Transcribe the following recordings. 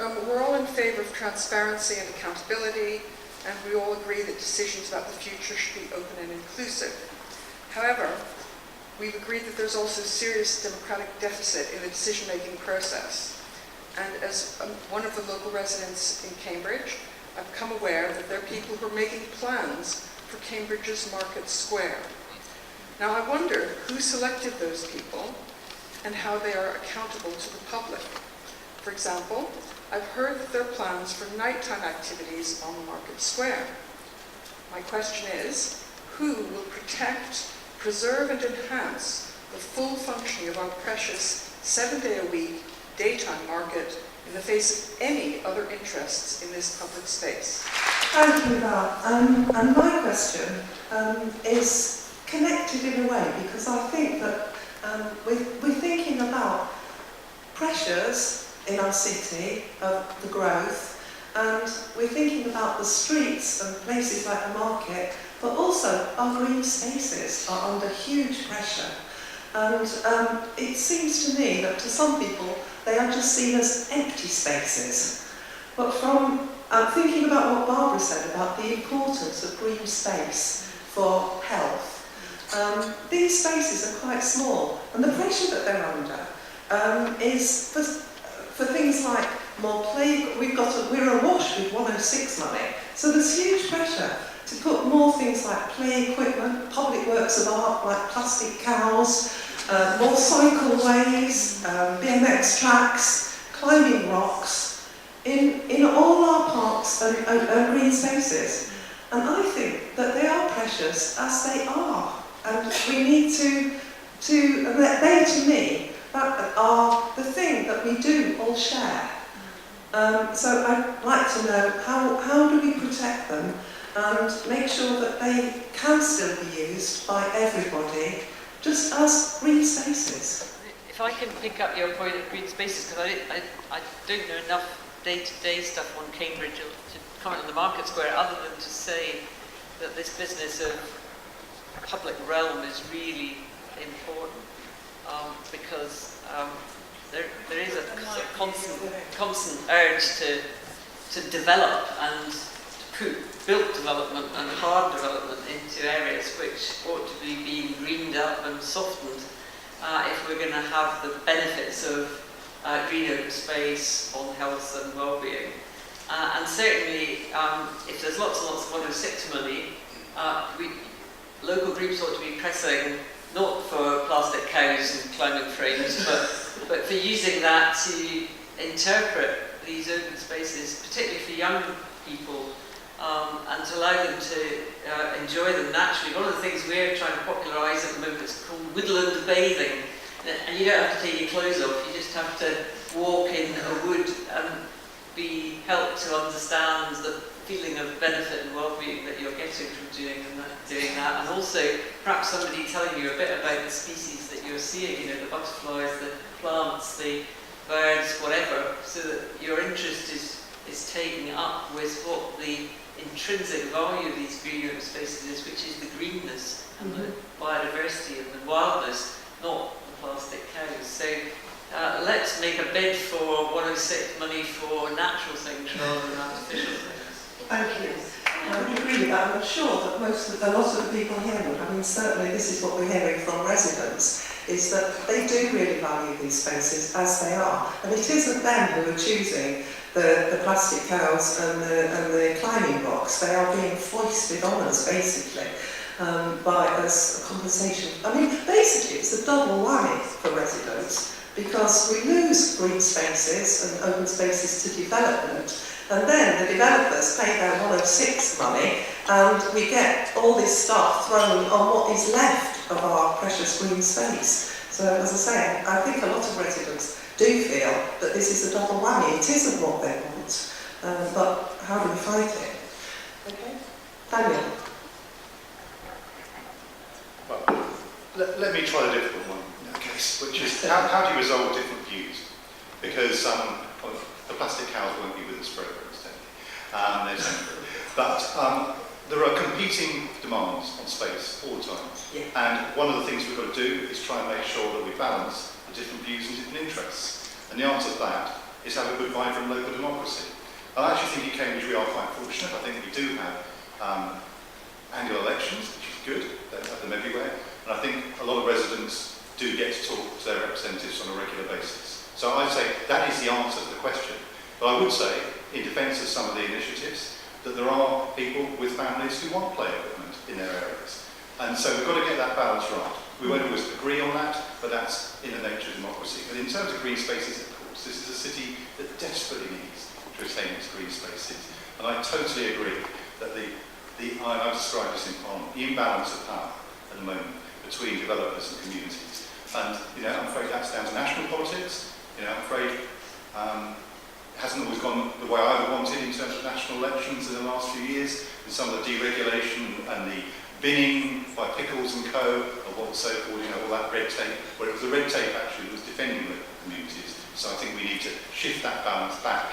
We're all in favour of transparency and accountability, and we all agree that decisions about the future should be open and inclusive. However, we've agreed that there's also a serious democratic deficit in the decision-making process. And as one of the local residents in Cambridge, I've become aware that there are people who are making plans for Cambridge's Market Square. Now I wonder who selected those people and how they are accountable to the public. For example, I've heard that there are plans for nighttime activities on the Market Square. My question is, who will protect, preserve and enhance the full functioning of our precious 7-day-a-week daytime market in the face of any other interests in this public space? Thank you, Val. And my question is connected in a way, because I think that we're thinking about pressures in our city of the growth, and we're thinking about the streets and places like the market, but also our green spaces are under huge pressure. And it seems to me that to some people they are just seen as empty spaces. But from thinking about what Barbara said about the importance of green space for health, these spaces are quite small, and the pressure that they're under is for things like more play. We're awash with 106 money, so there's huge pressure to put more things like play equipment, public works of art like plastic cows, more cycleways, BMX tracks, climbing rocks, in all our parks and green spaces. And I think that they are precious as they are, and we need to they to me that are the thing that we do all share. So I'd like to know how do we protect them and make sure that they can still be used by everybody, just as green spaces. If I can pick up your point of green spaces, because I don't know enough day-to-day stuff on Cambridge to comment on the Market Square, other than to say that this business of public realm is really important, because there is a sort of constant urge to develop and to put built development and hard development into areas which ought to be being greened up and softened if we're going to have the benefits of green open space on health and well-being. And certainly, if there's lots and lots of 106 money, local groups ought to be pressing not for plastic cows and climbing frames, but for using that to interpret these open spaces, particularly for young people, and to allow them to enjoy them naturally. One of the things we're trying to popularise at the moment is called woodland bathing, and you don't have to take your clothes off, you just have to walk in a wood and be helped to understand the feeling of benefit and well-being that you're getting from doing that, and also perhaps somebody telling you a bit about the species that you're seeing, the butterflies, the plants, the birds, whatever, so that your interest is taken up with what the intrinsic value of these green open spaces is, which is the greenness and the biodiversity and the wildness, not the plastic cows. So let's make a bid for 106 money for natural things rather than artificial things. Thank you. I would agree with that. I'm sure that a lot of the people here would. I mean, certainly this is what we're hearing from residents, is that they do really value these spaces as they are. And it isn't them who are choosing the plastic cows and the climbing rocks. They are being foisted on us, basically, by us compensation. I mean, basically, it's a double whammy for residents, because we lose green spaces and open spaces to development, and then the developers pay their 106 money, and we get all this stuff thrown on what is left of our precious green space. So, as I say, I think a lot of residents do feel that this is a double whammy. It isn't what they want, but how do we fight it? Okay, Daniel. Well, let me try the difficult one in that case, which is how do you resolve different views? Because the plastic cows won't be with us forever, incidentally. But there are competing demands on space all the time. Yeah. And one of the things we've got to do is try and make sure that we balance the different views and different interests. And the answer to that is have a good, vibrant local democracy. And I actually think in Cambridge we are quite fortunate. I think we do have annual elections, which is good. Don't have them everywhere. And I think a lot of residents do get to talk to their representatives on a regular basis. So I'd say that is the answer to the question. But I would say, in defence of some of the initiatives, that there are people with families who want play equipment in their areas. And so we've got to get that balance right. We won't always agree on that, but that's in the nature of democracy. But in terms of green spaces, of course, this is a city that desperately needs to retain its green spaces. And I totally agree that I've described this in Parliament, the imbalance of power at the moment between developers and communities. And, I'm afraid that's down to national politics. I'm afraid hasn't always gone the way I would want it in terms of national elections in the last few years, with some of the deregulation and the binning by Pickles and Co. of what was so-called, all that red tape, where it was the red tape actually that was defending the communities. So I think we need to shift that balance back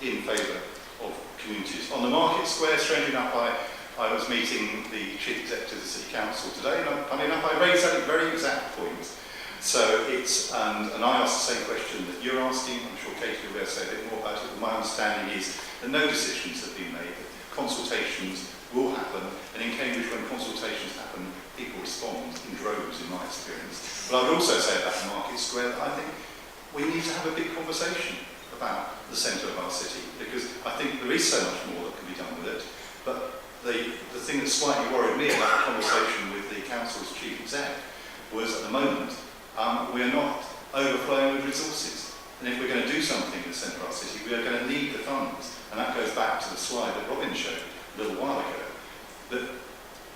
in favour of communities. On the Market Square, strangely enough, I was meeting the Chief Executive of the City Council today, and funny enough, I raised that very exact point. So and I asked the same question that you're asking. I'm sure Katie will be able to say a bit more about it, but my understanding is that no decisions have been made, that consultations will happen, and in Cambridge when consultations happen, people respond in droves, in my experience. But I would also say about the Market Square that I think we need to have a big conversation about the centre of our city, because I think there is so much more that can be done with it. But the thing that slightly worried me about the conversation with the council's chief exec was at the moment, we are not overflowing with resources. And if we're going to do something in the centre of our city, we are going to need the funds. And that goes back to the slide that Robin showed a little while ago, that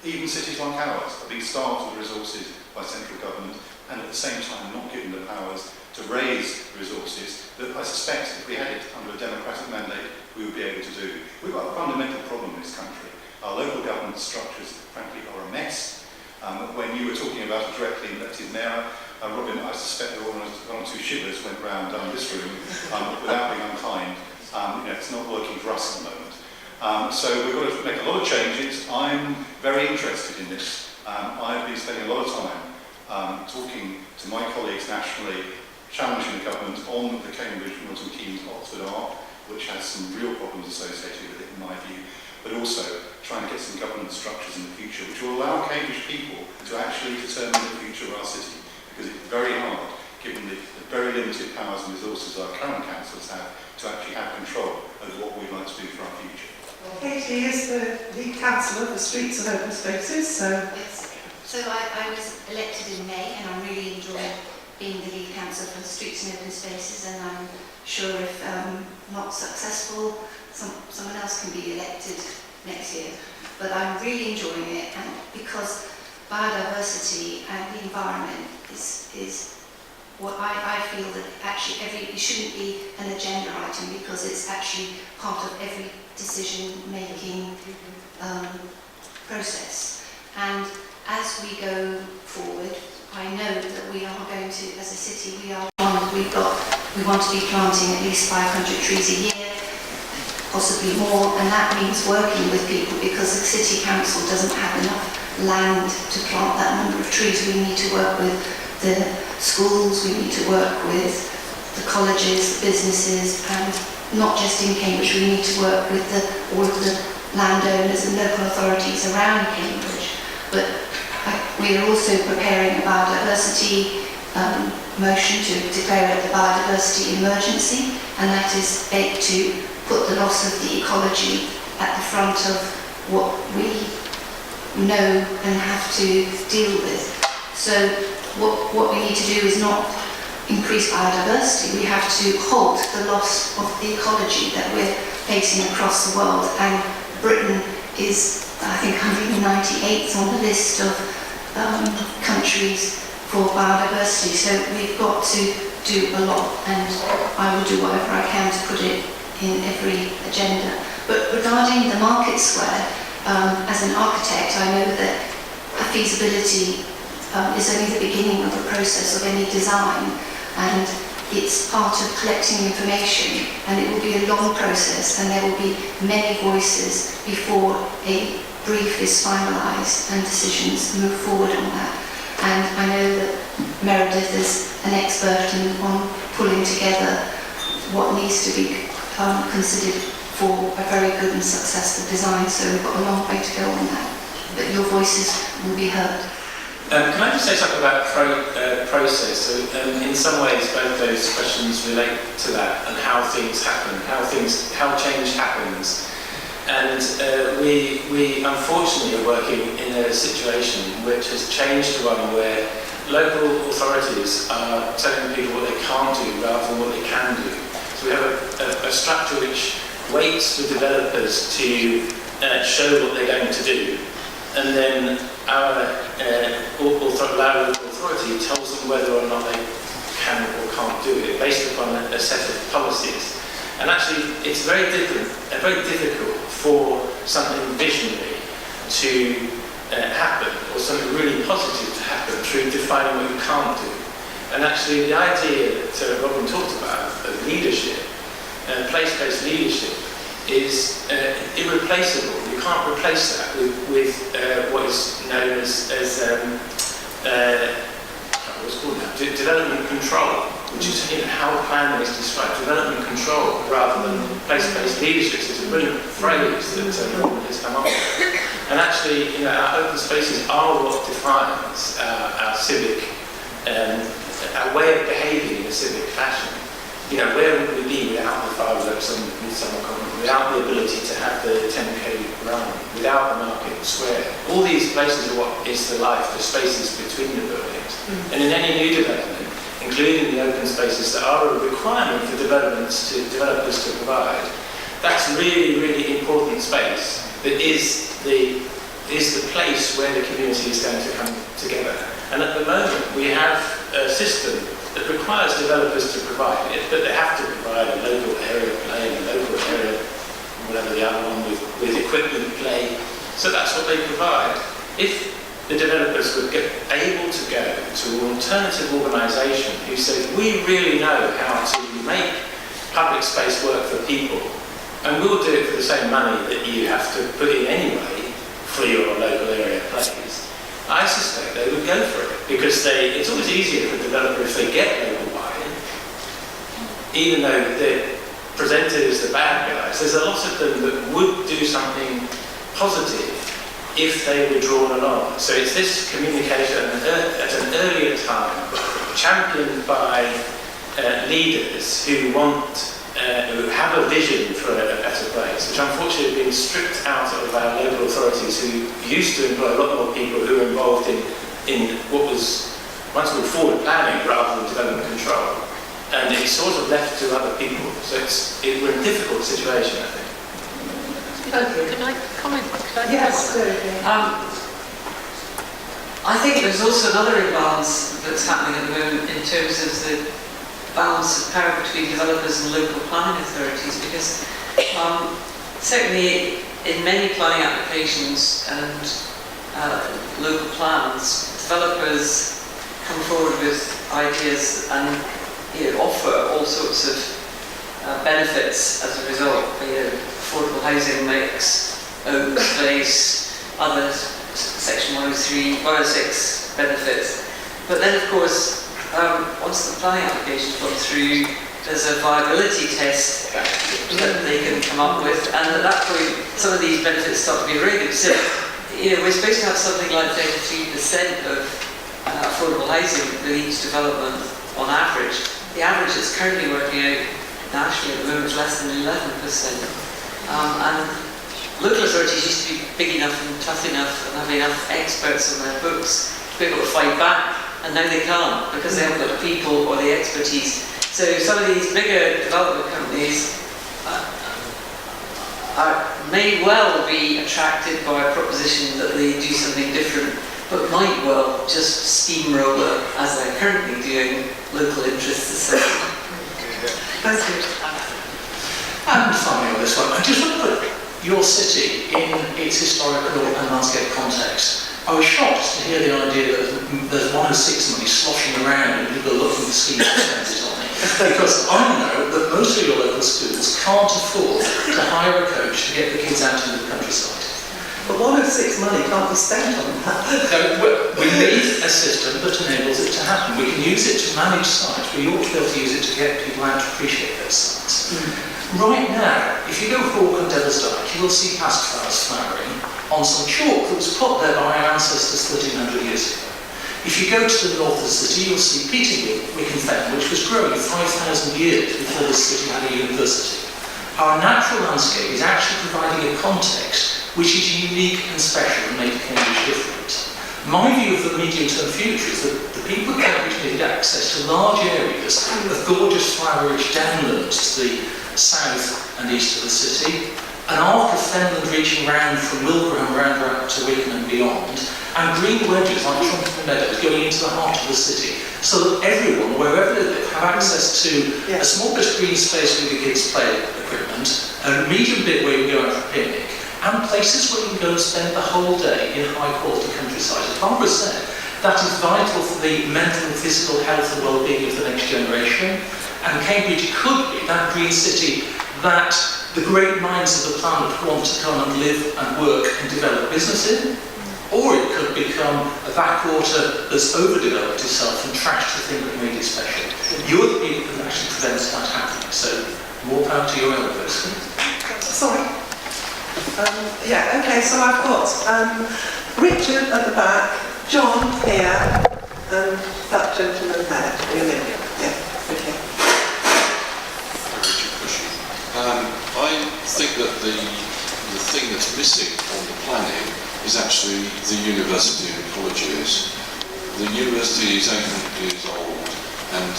even cities like ours are being starved of resources by central government, and at the same time not given the powers to raise resources that I suspect if we had it under a democratic mandate, we would be able to do. We've got a fundamental problem in this country. Our local government structures, frankly, are a mess. When you were talking about a directly elected mayor, Robin, I suspect there were one or two shivers went round down this room without being unkind. It's not working for us at the moment. So we've got to make a lot of changes. I'm very interested in this. I've been spending a lot of time talking to my colleagues nationally, challenging the government on the Cambridge, Milton Keynes, Oxford Arc, which has some real problems associated with it in my view, but also trying to get some governance structures in the future which will allow Cambridge people to actually determine the future of our city, because it's very hard, given the very limited powers and resources our current councils have, to actually have control over what we'd like to do for our future. Katie is the lead councillor for Streets and Open Spaces, so... Yes. So I was elected in May, and I'm really enjoying being the lead councillor for Streets and Open Spaces, and I'm sure if not successful, someone else can be elected next year. But I'm really enjoying it, and because biodiversity and the environment is what I feel that actually it shouldn't be an agenda item, because it's actually part of every decision-making process. And as we go forward, I know that we are going to, as a city, we want to be planting at least 500 trees a year, possibly more, and that means working with people, because the city council doesn't have enough land to plant that number of trees. We need to work with the schools, we need to work with the colleges, the businesses, and not just in Cambridge, we need to work with all of the landowners and local authorities around Cambridge. But we are also preparing a biodiversity motion to declare it a biodiversity emergency, and that is to put the loss of the ecology at the front of what we know and have to deal with. So what we need to do is not increase biodiversity, we have to halt the loss of the ecology that we're facing across the world, and Britain is, I think, 198th on the list of countries for biodiversity, so we've got to do a lot, and I will do whatever I can to put it in every agenda. But regarding the Market Square, as an architect, I know that a feasibility is only the beginning of the process of any design, and it's part of collecting information, and it will be a long process, and there will be many voices before a brief is finalised and decisions move forward on that. And I know that Meredith is an expert on pulling together what needs to be considered for a very good and successful design. So we've got a long way to go on that, but your voices will be heard. Can I just say something about process? So, in some ways, both those questions relate to that and how things happen, how change happens. And we unfortunately are working in a situation which has changed to one where local authorities are telling people what they can't do rather than what they can do. So we have a structure which waits for developers to show what they're going to do, and then our local authority tells them whether or not they can or can't do it based upon a set of policies. And actually, it's very difficult for something visionary to happen, or something really positive to happen through defining what you can't do. And actually, the idea that Robin talked about of leadership, place-based leadership, is irreplaceable. You can't replace that with what is known as what's called now, development control, which is how planning is described. Development control rather than place-based leadership is a brilliant phrase that Robin has come up with. And actually, our open spaces are what defines our civic, our way of behaving in a civic fashion. Where would we be without the fireworks on Midsummer Common, without the ability to have the 10k run, without the market square? All these places are what is the life, the spaces between the buildings. And in any new development, including the open spaces that are a requirement for developers to provide, that's really, really important space that is the place where the community is going to come together. And at the moment, we have a system that requires developers to provide it, but they have to provide a local area play, a local area, whatever the other one, with equipment play. So that's what they provide. If the developers were able to go to an alternative organisation who said, we really know how to make public space work for people, and we'll do it for the same money that you have to put in anyway for your local area plays, I suspect they would go for it, because it's always easier for a developer if they get local buy-in, even though they're presented as the bad guys. There's a lot of them that would do something positive if they were drawn along. So it's this communication at an earlier time, championed by leaders who who have a vision for a better place, which unfortunately have been stripped out of our local authorities, who used to employ a lot more people who were involved in what was once called forward planning rather than development control. And it's sort of left to other people. So we're in a difficult situation, I think. Thank you. Can I comment? Yes, do. I think there's also another imbalance that's happening at the moment in terms of the balance of power between developers and local planning authorities, because certainly in many planning applications and local plans, developers come forward with ideas and offer all sorts of benefits as a result. Affordable housing mix, open space, other Section 103, 106 benefits. But then, of course, once the planning application's gone through, there's a viability test that they can come up with, and at that point, some of these benefits start to be eroded. So, we're supposed to have something like 33% of affordable housing with each development on average. The average that's currently working out nationally at the moment is less than 11%. And local authorities used to be big enough and tough enough and have enough experts on their books to be able to fight back, and now they can't because they haven't got the people or the expertise. So some of these bigger development companies may well be attracted by a proposition that they do something different, but might well just steamroller, as they're currently doing, local interests. Thank you. And finally on this one, I just want to put your city in its historical and landscape context. I was shocked to hear the idea that there's 106 money sloshing around and people are looking to scheme to spend it on it. Because I know that most of your local schools can't afford to hire a coach to get the kids out into the countryside. But 106 money can't be spent on that. We need a system that enables it to happen. We can use it to manage sites, but you ought to be able to use it to get people out to appreciate those sites. Right now, if you go for a walk on Devil's Dyke, you will see pastures flowering on some chalk that was put there by our ancestors 1300 years ago. If you go to the north of the city, you'll see Peterwick in Fen, which was growing 5,000 years before this city had a university. Our natural landscape is actually providing a context which is unique and special and makes Cambridge different. My view of the medium-term future is that the people of Cambridge needed access to large areas of gorgeous flower-rich downlands to the south and east of the city, an arc of fenland reaching round from Wilbraham round to Wickham and beyond, and green wedges like Trumpeter Meadows going into the heart of the city, so that everyone, wherever they live, have access to a small bit of green space where the kids play equipment, a medium bit where you can go out for a picnic, and places where you can go and spend the whole day in high-quality countryside. As Barbara said, that is vital for the mental and physical health and well-being of the next generation, and Cambridge could be that green city that the great minds of the planet want to come and live and work and develop business in, or it could become a backwater that's overdeveloped itself and trashed the thing that made it special. You're the people that actually prevents that happening, so more power to your elbows. Sorry. So I've got Richard at the back, John here, and that gentleman there. I think that the thing that's missing on the planning is actually the university and colleges. The university is 800 years old and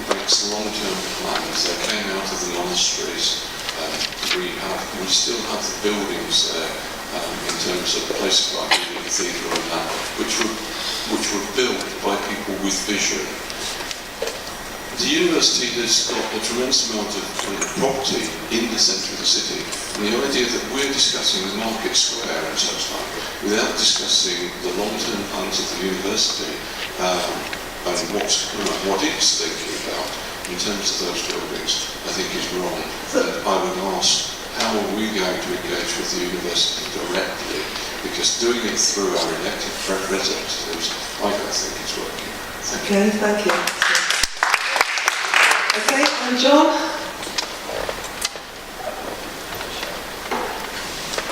makes long-term plans. They came out of the monasteries. We still have the buildings there in terms of places like the cathedral and that, which were built by people with vision. The university has got a tremendous amount of property in the centre of the city, and the idea that we're discussing the market square and such like, without discussing the long-term plans of the university and what it's thinking about in terms of those buildings, I think is wrong. And I would ask, how are we going to engage with the university directly? Because doing it through our elected representatives, I don't think it's working. Thank you. Okay, and John?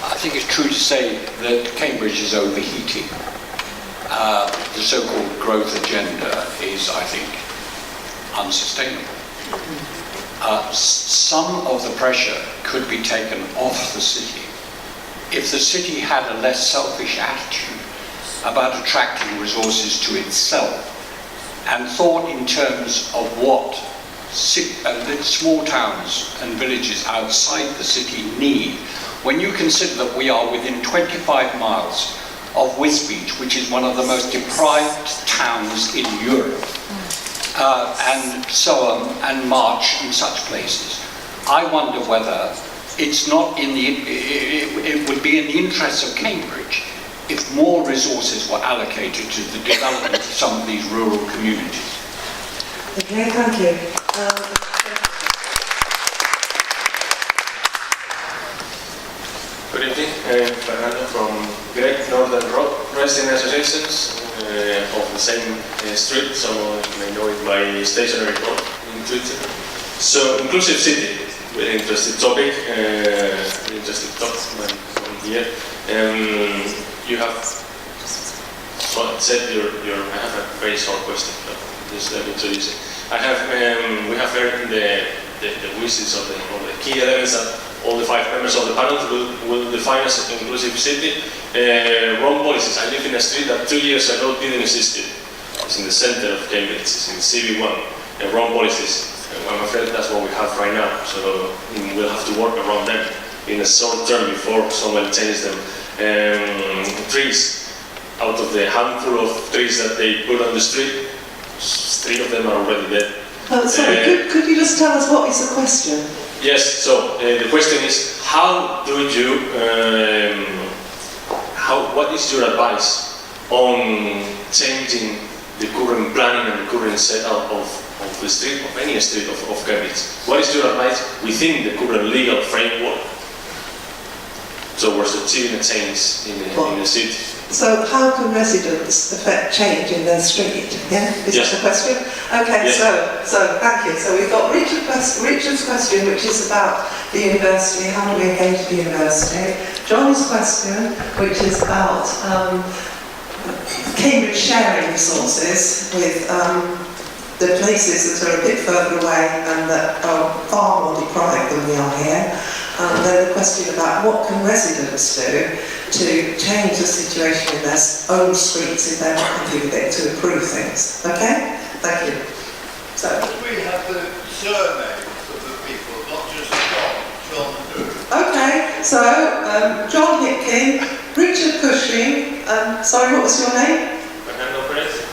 I think it's true to say that Cambridge is overheating. The so-called growth agenda is, I think, unsustainable. Some of the pressure could be taken off the city if the city had a less selfish attitude about attracting resources to itself and thought in terms of what small towns and villages outside the city need. When you consider that we are within 25 miles of Wisbech, which is one of the most deprived towns in Europe, and Soham and March and such places, I wonder whether it's not it would be in the interests of Cambridge if more resources were allocated to the development of some of these rural communities. Okay, thank you. Good evening, Fernando from Great Northern Road Resident Associations of the same street, so you may know it by stationary code in Twitter. So, inclusive city, very interesting topic, very interesting talk from here. You have said I have a very short question, but just let me introduce it. We have heard the wishes of the key elements that all the 5 members of the panel will define as an inclusive city. Wrong policies. I live in a street that 2 years ago didn't exist. It's in the center of Cambridge, it's in CV1. Wrong policies. I'm afraid that's what we have right now. So we'll have to work around them in a short term before someone changes them. Trees. Out of the handful of trees that they put on the street, 3 of them are already dead. Sorry, could you just tell us what is the question? Yes, so the question is, what is your advice on changing the current planning and the current setup of the street, of any street of Cambridge? What is your advice within the current legal framework? towards the tune of things in the city. So how can residents affect change in their street? Yeah, is Yes. that the question? Okay, Yes. so thank you. So we've got Richard's question, which is about the university, how do we engage the university? John's question, which is about Cambridge sharing resources with the places that are a bit further away and that are far more deprived than we are here. And then the question about what can residents do to change the situation in their own streets if they're not happy with it, to improve things. Okay? Thank you. So, We have the surnames of the people, not just John who. okay, so John Hipkin, Richard Cushing, sorry, what was your name? Fernando Perez.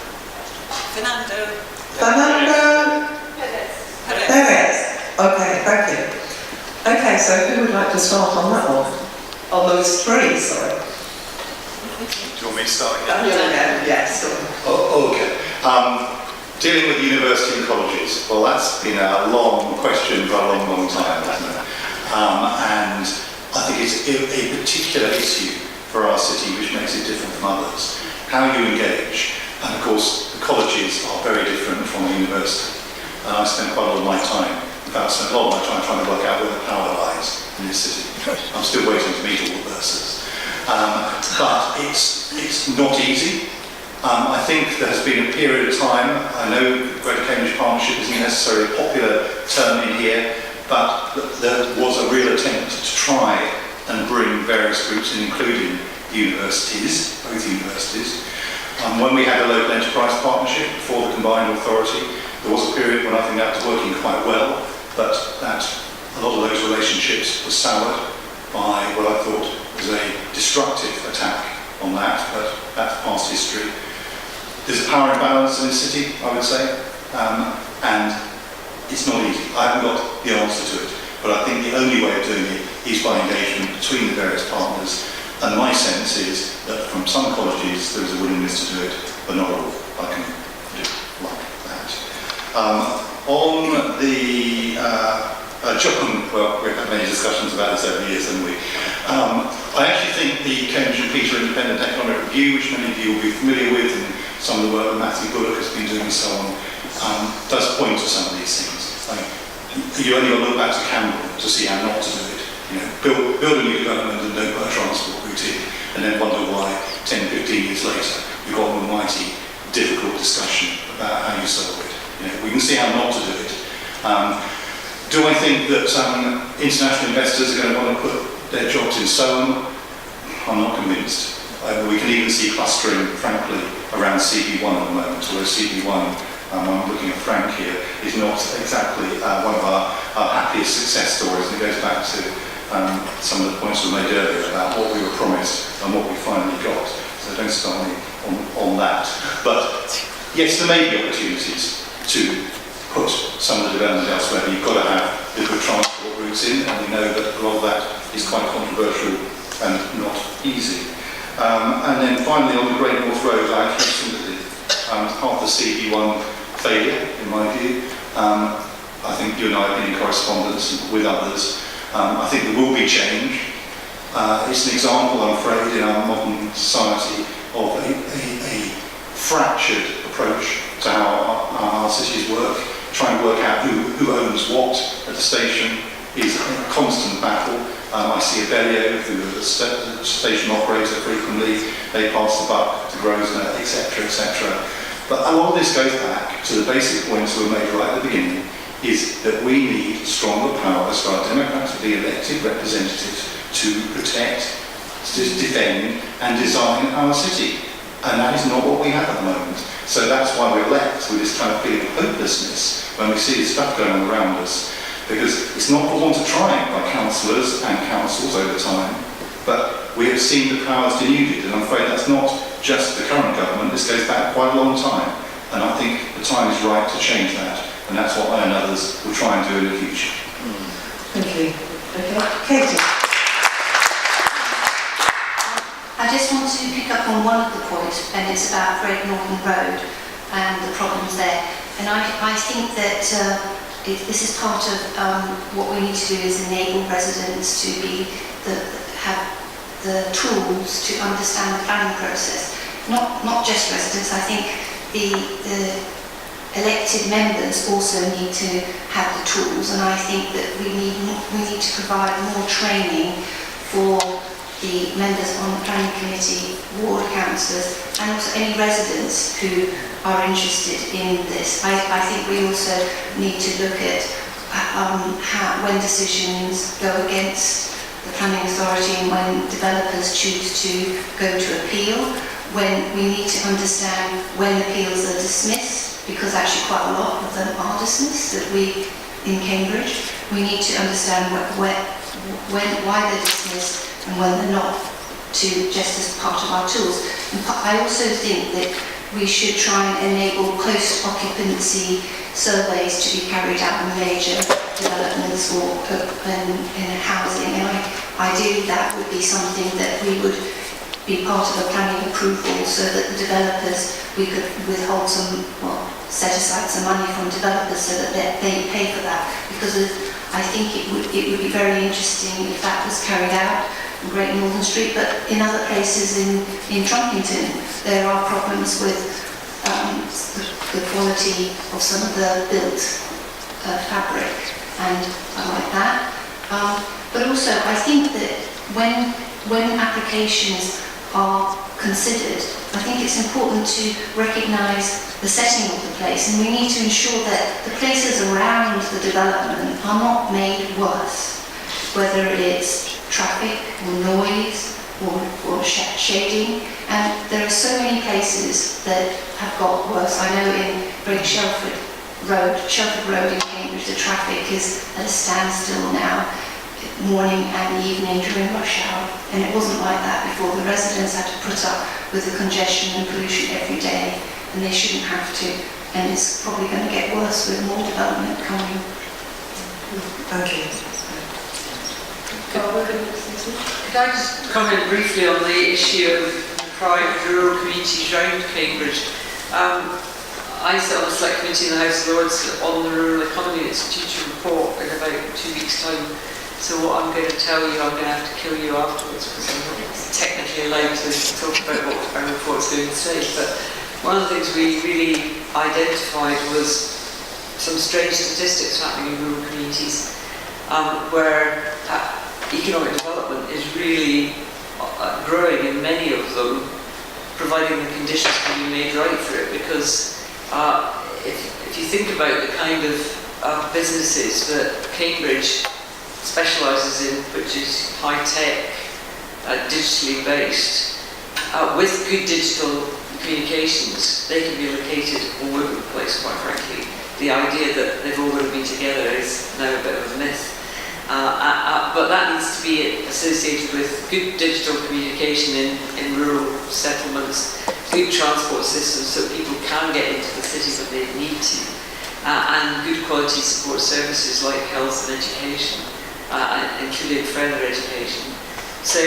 Okay, thank you. Okay, so who would like to start on that one? On those three, sorry. Do you want me to start again? Yes. Okay. Dealing with university and colleges. Well, that's been a long question for a long, long time, hasn't it? And I think it's a particular issue for our city which makes it different from others. How you engage. And of course, the colleges are very different from a university. And I spent quite a lot of my time, in fact, I spent a lot of my time trying to work out where the power lies in this city. I'm still waiting to meet all the bursars. But it's not easy. I think there has been a period of time, I know Greater Cambridge Partnership isn't necessarily a popular term in here, but there was a real attempt to try and bring various groups in, including universities, both universities. When we had a local enterprise partnership before the combined authority, there was a period when I think that was working quite well, but that a lot of those relationships were soured by what I thought was a destructive attack on that, but that's past history. There's a power imbalance in the city, I would say, and it's not easy. I haven't got the answer to it, but I think the only way of doing it is by engagement between the various partners. And my sense is that from some colleges there is a willingness to do it, but not all. I can do like that. On the John, well, we've had many discussions about this over the years, haven't we? I actually think the Cambridge and Peter Independent Economic Review, which many of you will be familiar with, and some of the work that Matthew Bullock has been doing and so on, does point to some of these things. You only got to look back to Campbell to see how not to do it. You know, build a new development and don't put a transport route in, and then wonder why 10, 15 years later we've got an almighty difficult discussion about how you solve it. You know, we can see how not to do it. Do I think that international investors are going to want to put their jobs in Soham? I'm not convinced. We can even see clustering, frankly, around CB1 at the moment, although CB1, I'm looking at Frank here, is not exactly one of our happiest success stories, and it goes back to some of the points we made earlier about what we were promised and what we finally got. So don't start me on that. But yes, there may be opportunities to put some of the development elsewhere, but you've got to have the good transport routes in, and we know that a lot of that is quite controversial and not easy. And then finally on the Great North Road, I have sympathy. Part of the CB1 failure, in my view. I think you and I have been in correspondence with others. I think there will be change. It's an example, I'm afraid, in our modern society of a fractured approach to how our cities work. Trying to work out who owns what at the station is a constant battle. I see Abellio, who is a station operator frequently. They pass the buck to Grosvenor, etc., etc. But a lot of this goes back to the basic points that were made right at the beginning, is that we need stronger powers for our democratically elected representatives to protect, to defend and design our city. And that is not what we have at the moment. So that's why we're left with this kind of feeling of hopelessness when we see this stuff going on around us. Because it's not for want of trying by councillors and councils over time, but we have seen the powers denuded, and I'm afraid that's not just the current government, this goes back quite a long time. And I think the time is right to change that, and that's what I and others will try and do in the future. Thank you. Okay, Katie. I just want to pick up on one of the points, and it's about Great Northern Road and the problems there. And I think that this is part of what we need to do is enable residents to have the tools to understand the planning process. Not just residents, I think the elected members also need to have the tools, and I think that we need to provide more training for the members on the planning committee, ward councillors, and also any residents who are interested in this. I think we also need to look at when decisions go against the planning authority and when developers choose to go to appeal, when we need to understand when appeals are dismissed, because actually quite a lot of them are dismissed in Cambridge. We need to understand why they're dismissed and when they're not, just as part of our tools. And I also think that we should try and enable post-occupancy surveys to be carried out in major developments or in housing. And ideally that would be something that we would be part of a planning approval, so that the developers, we could withhold set aside some money from developers so that they pay for that. Because I think it would be very interesting if that was carried out in Great Northern Street, but in other places in Trumpington, there are problems with the quality of some of the built fabric, and I like that. But also, I think that when applications are considered, I think it's important to recognise the setting of the place, and we need to ensure that the places around the development are not made worse, whether it's traffic or noise or shading. And there are so many places that have got worse. I know in Great Shelford Road in Cambridge, the traffic is at a standstill now, morning and evening during rush hour, and it wasn't like that before. The residents had to put up with the congestion and pollution every day, and they shouldn't have to, and it's probably going to get worse with more development coming. Thank you. Could I just comment briefly on the issue of private rural communities around Cambridge? I sit on the select committee in the House of Lords on the Rural Economy Institute report in about 2 weeks' time. So what I'm going to tell you, I'm going to have to kill you afterwards, because I'm not technically allowed to talk about what our report's going to say. But one of the things we really identified was some strange statistics happening in rural communities, where economic development is really growing in many of them, providing the conditions can be made right for it. Because if you think about the kind of businesses that Cambridge specialises in, which is high-tech, digitally based, with good digital communications, they can be located all over the place, quite frankly. The idea that they've all got to be together is now a bit of a myth. But that needs to be associated with good digital communication in rural settlements, good transport systems so people can get into the city when they need to, and good quality support services like health and education, including further education. So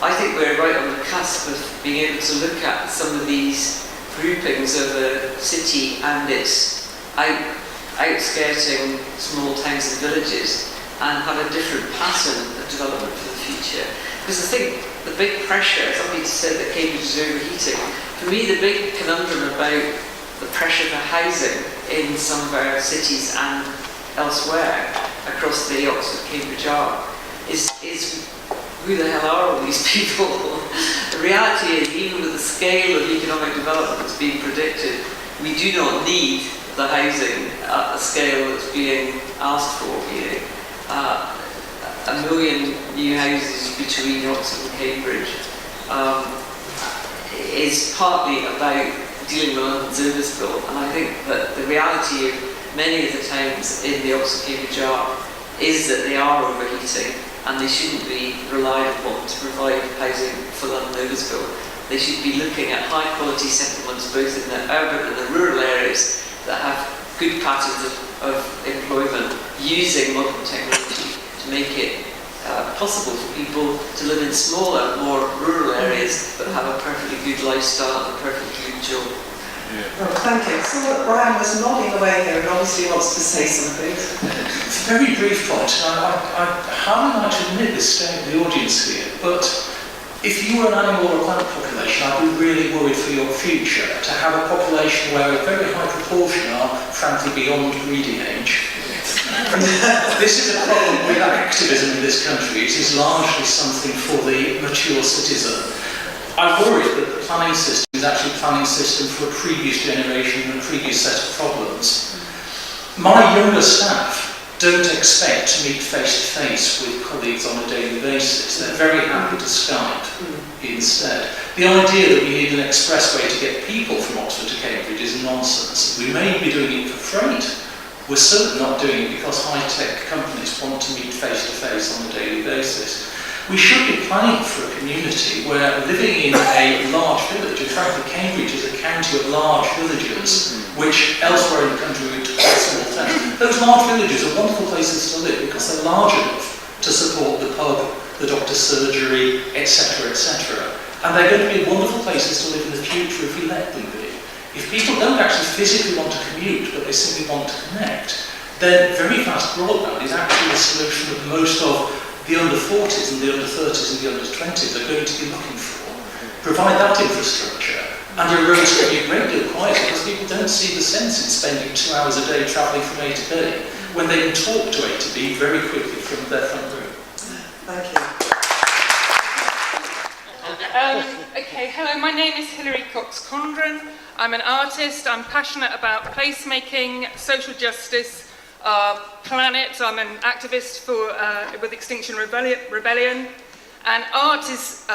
I think we're right on the cusp of being able to look at some of these groupings of a city and its outskirting small towns and villages, and have a different pattern of development for the future. Because I think the big pressure, somebody said that Cambridge is overheating. For me, the big conundrum about the pressure for housing in some of our cities and elsewhere across the Oxford-Cambridge arc is who the hell are all these people? The reality is, even with the scale of economic development that's being predicted, we do not need the housing at the scale that's being asked for. A million new houses between Oxford and Cambridge is partly about dealing with London's overspill, and I think that the reality of many of the towns in the Oxford-Cambridge arc is that they are overheating, and they shouldn't be relied upon to provide housing for London overspill. They should be looking at high-quality settlements, both in the urban and the rural areas, that have good patterns of employment, using modern technology to make it possible for people to live in smaller, more rural areas, but have a perfectly good lifestyle and a perfectly good job. Oh, thank you. So that Brian was nodding away here and obviously wants to say something. Very brief point. I hardly like to admit this staying in the audience here, but if you were an animal or a plant population, I'd be really worried for your future to have a population where a very high proportion are, frankly, beyond breeding age. This is a problem with activism in this country. It is largely something for the mature citizen. I worry that the planning system is actually a planning system for a previous generation and a previous set of problems. My younger staff don't expect to meet face-to-face with colleagues on a daily basis. They're very happy to Skype instead. The idea that we need an expressway to get people from Oxford to Cambridge is nonsense. We may be doing it for freight. We're certainly not doing it because high-tech companies want to meet face-to-face on a daily basis. We should be planning for a community where living in a large village, and frankly Cambridge is a county of large villages, which elsewhere in the country would be small towns. Those large villages are wonderful places to live because they're large enough to support the pub, the doctor's surgery, etc., etc. And they're going to be wonderful places to live in the future if we let them be. If people don't actually physically want to commute, but they simply want to connect, then very fast broadband is actually the solution that most of the under 40s and the under 30s and the under 20s are going to be looking for. Provide that infrastructure, and your roads will be a great deal quieter because people don't see the sense in spending 2 hours a day travelling from A to B when they can talk to A to B very quickly from their front room. Thank you. Okay, hello, my name is Hilary Cox-Condren. I'm an artist. I'm passionate about placemaking, social justice, planet. I'm an activist for with Extinction Rebellion, and art is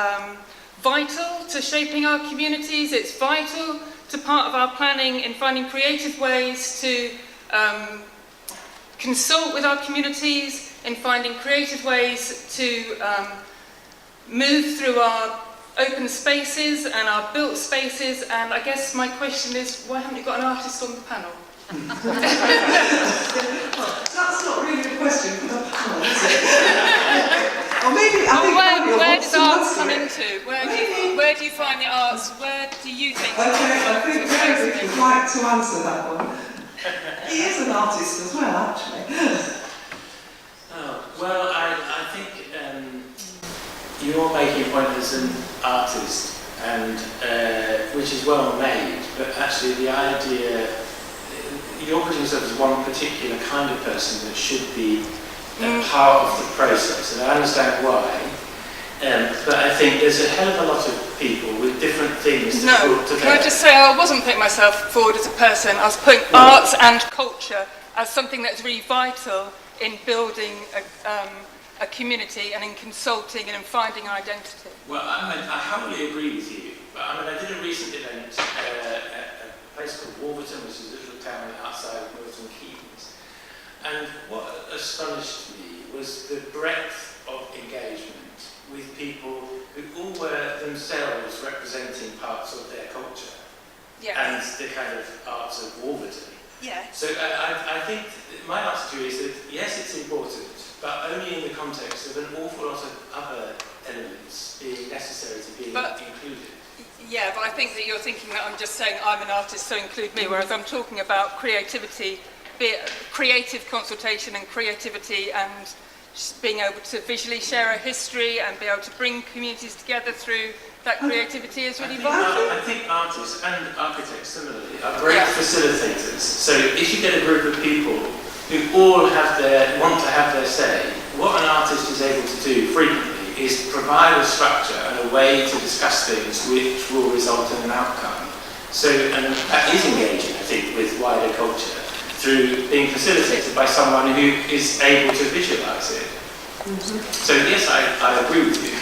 vital to shaping our communities. It's vital to part of our planning in finding creative ways to consult with our communities, in finding creative ways to move through our open spaces and our built spaces. And I guess my question is, why haven't you got an artist on the panel? That's not really a question for the panel, is it? Or maybe, I think where does art come into? Where do you find the arts? Where do you think? Okay, I think David would like to answer that one. He is an artist as well, actually. Well, I think you're making a point as an artist, and which is well made, but actually the idea, you're putting yourself as one particular kind of person that should be part of the process, and I understand why, but I think there's a hell of a lot of people with different things to put together. Can I just say I wasn't putting myself forward as a person, I was putting arts and culture as something that's really vital in building a community and in consulting and in finding identity. Well, I wholly agree with you, but I mean, I did a recent event at a place called Wolverton, which is a little town outside of Milton Keynes, and what astonished me was the breadth of engagement with people who all were themselves representing parts of their culture and the kind of arts of Wolverton. Yeah. So I think my answer to you is that yes, it's important, but only in the context of an awful lot of other elements being necessary to be included. Yeah, but I think that you're thinking that I'm just saying I'm an artist, so include me, whereas I'm talking about creativity, be it creative consultation and creativity and being able to visually share a history and be able to bring communities together through that creativity is really vital. I think artists and architects similarly are great facilitators. So if you get a group of people who all want to have their say, what an artist is able to do frequently is provide a structure and a way to discuss things which will result in an outcome. So, and that is engaging, I think, with wider culture through being facilitated by someone who is able to visualise it. So yes, I agree with you.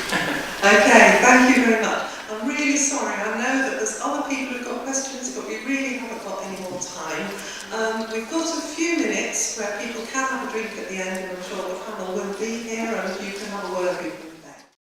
Okay, thank you very much. I'm really sorry, I know that there's other people who've got questions, but we really haven't got any more time. We've got a few minutes where people can have a drink at the end, and I'm sure the panel will be here, and you can have a word with